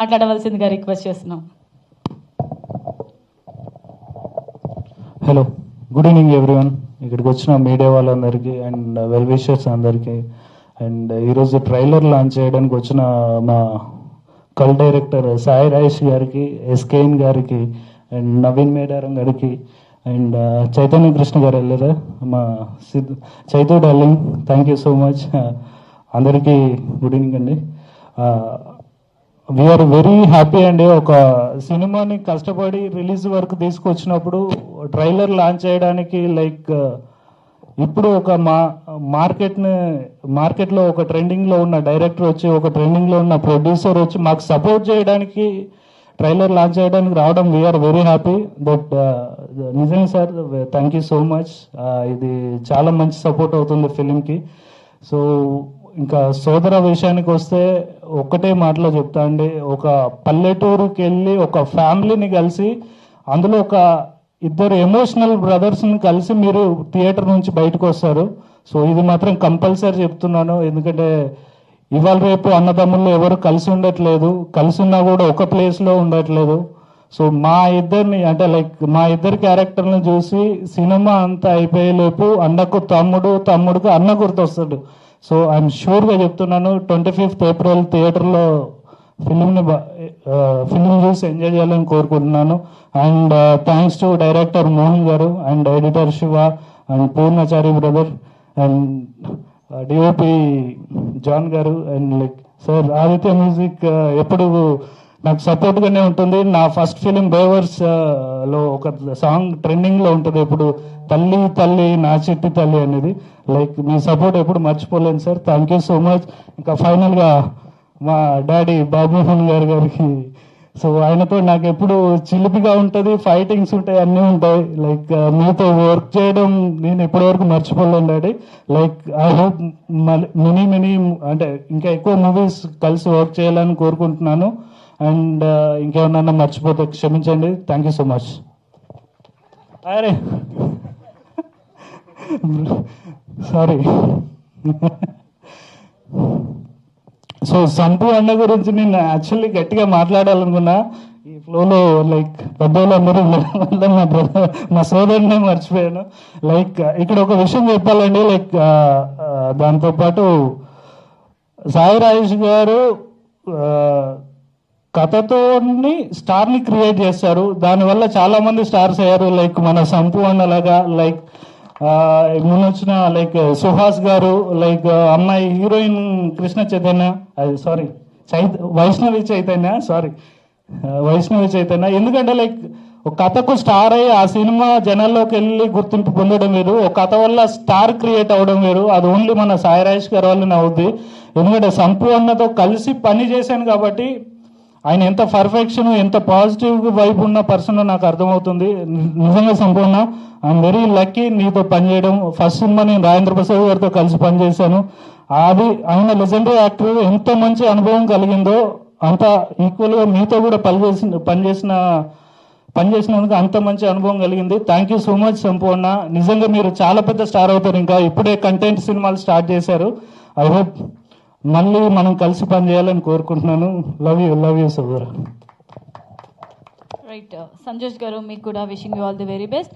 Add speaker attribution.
Speaker 1: మాట్లాడవలసిందిగా రిక్వెస్ట్ చేస్తున్నాం.
Speaker 2: Hello, good evening everyone. ఇక్కడికి వచ్చిన మీడియా వాళ్ళందరికీ అండ్ వెల్ విషర్స్ అందరికీ. అండ్ ఈరోజు ట్రైలర్ లాంచ్ చేయడానికి వచ్చిన మా కల్ డైరెక్టర్ సాయి రాజేష్ గారికి, ఎస్కేఎన్ గారికి, అండ్ నవీన్ మేడారం గారికి, అండ్ చైతన్య కృష్ణ గారు వెళ్ళారా, మా Chaitu darling, thank you so much. అందరికీ గుడ్ ఈవినింగ్ అండి. వీఆర్ వెరీ హ్యాపీ అండి. ఒక సినిమాని కష్టపడి రిలీజ్ వరకు తీసుకొచ్చినప్పుడు ట్రైలర్ లాంచ్ చేయడానికి ఇప్పుడు ఒక మార్కెట్లో ఒక ట్రెండింగ్లో ఉన్న డైరెక్టర్ వచ్చి, ఒక ట్రెండింగ్లో ఉన్న ప్రొడ్యూసర్ వచ్చి మాకు సపోర్ట్ చేయడానికి, ట్రైలర్ లాంచ్ చేయడానికి రావడం వీఆర్ వెరీ హ్యాపీ. బట్ నిజంగా sir, thank you so much. ఇది చాలా మంచి సపోర్ట్ అవుతుంది ఫిలింకి. సో ఇంకా సోదర విషయానికి వస్తే ఒక్కటే మాటలో చెప్తా అండి. ఒక పల్లెటూరుకి వెళ్ళి ఒక ఫ్యామిలీని కలిసి, అందులో ఒక ఇద్దరు ఎమోషనల్ బ్రదర్స్ని కలిసి మీరు థియేటర్ నుంచి బయటకు వస్తారు. సో ఇది మాత్రం కంపల్సరీ చెప్తున్నాను. ఎందుకంటే ఇవాళ రేపు అన్నదమ్ముళ్ళు ఎవరు కలిసి ఉండట్లేదు, కలిసి ఉన్నా కూడా ఒక ప్లేస్లో ఉండట్లేదు. సో మా ఇద్దరిని అంటే మా ఇద్దరు క్యారెక్టర్ని చూసి సినిమా అంతా అయిపోయేలోపు అన్నకు తమ్ముడు, తమ్ముడికి అన్న గుర్తొస్తాడు. సో ఐఎమ్ షూర్గా చెప్తున్నాను, 25th ఏప్రిల్ థియేటర్లో ఫిలిం చూసి ఎంజాయ్ చేయాలని కోరుకుంటున్నాను. And thanks to director Mohan garu and editor Shiva and Purnachari brother and DOP John garu and sir Aditya music ఎప్పుడు నాకు సపోర్ట్గానే ఉంటుంది. నా ఫస్ట్ ఫిలిం బేవర్స్ లో ఒక సాంగ్ ట్రెండింగ్లో ఉంటుంది ఎప్పుడు, తల్లి తల్లి నా చిట్టి తల్లి అనేది. మీ సపోర్ట్ ఎప్పుడు మర్చిపోలేను sir. Thank you so much. ఇంకా ఫైనల్గా మా డాడీ బాబుమోహన్ గారికి, సో ఆయనతో నాకు ఎప్పుడు చిలిపిగా ఉంటుంది, ఫైటింగ్స్ ఉంటాయి, అన్నీ ఉంటాయి. మీతో వర్క్ చేయడం నేను ఇప్పటివరకు మర్చిపోలేను డాడీ. ఐ హోప్ మెనీ అంటే ఇంకా ఎక్కువ మూవీస్ కలిసి వర్క్ చేయాలని కోరుకుంటున్నాను. అండ్ ఇంకేమన్నా మర్చిపోతే క్షమించండి. Thank you so much. అరే సారీ. సో సంపు అన్న గురించి నేను యాక్చువల్లీ గట్టిగా మాట్లాడాలనుకున్నా, ఈ ఫ్లోలో పెద్దవాళ్ళందరూ మా సోదరునే మర్చిపోయాను. ఇక్కడ ఒక విషయం చెప్పాలండి. దాంతోపాటు సాయి రాజేష్ గారు కథతో స్టార్ని క్రియేట్ చేస్తారు. దానివల్ల చాలా మంది స్టార్స్ అయ్యారు. మన సంపు అన్నలాగా, ముందు వచ్చిన సుహాస్ గారు, అమ్మాయి హీరోయిన్ కృష్ణ చైతన్య, సారీ వైష్ణవి చైతన్య. ఎందుకంటే ఒక కథకు స్టార్ అయ్యి ఆ సినిమా జనాల్లోకి వెళ్ళి గుర్తింపు పొందడం వేరు, ఒక కథ వల్ల స్టార్ క్రియేట్ అవ్వడం వేరు. అది ఓన్లీ మన సాయి రాజేష్ గారి వల్లనే అవుద్ది. ఎందుకంటే సంపు అన్నతో కలిసి పని చేశాను కాబట్టి ఆయన ఎంత పర్ఫెక్షన్, ఎంత పాజిటివ్ వైబ్ ఉన్న పర్సన్ నాకు అర్థమవుతుంది. నిజంగా సంపూర్ణ ఐఎమ్ వెరీ లక్కీ నీతో పనిచేయడం. ఫస్ట్ సినిమా నేను రాజేంద్ర ప్రసాద్ గారితో కలిసి పనిచేశాను. అది ఆయన లెజెండరీ యాక్టర్, ఎంత మంచి అనుభవం కలిగిందో అంత ఈక్వల్గా మీతో కూడా పనిచేసినందుకు అంత మంచి అనుభవం కలిగింది. థ్యాంక్ యూ సో మచ్ సంపూర్ణ. నిజంగా మీరు చాలా పెద్ద స్టార్ అవుతారు. ఇంకా ఇప్పుడే కంటెంట్ సినిమాలు స్టార్ట్ చేశారు. ఐ హోప్ మళ్ళీ మనం కలిసి పనిచేయాలని కోరుకుంటున్నాను. లవ్ యూ సోదరా.
Speaker 1: రైట్ సంజోష్ గారు, మీకు కూడా wishing you all the very best.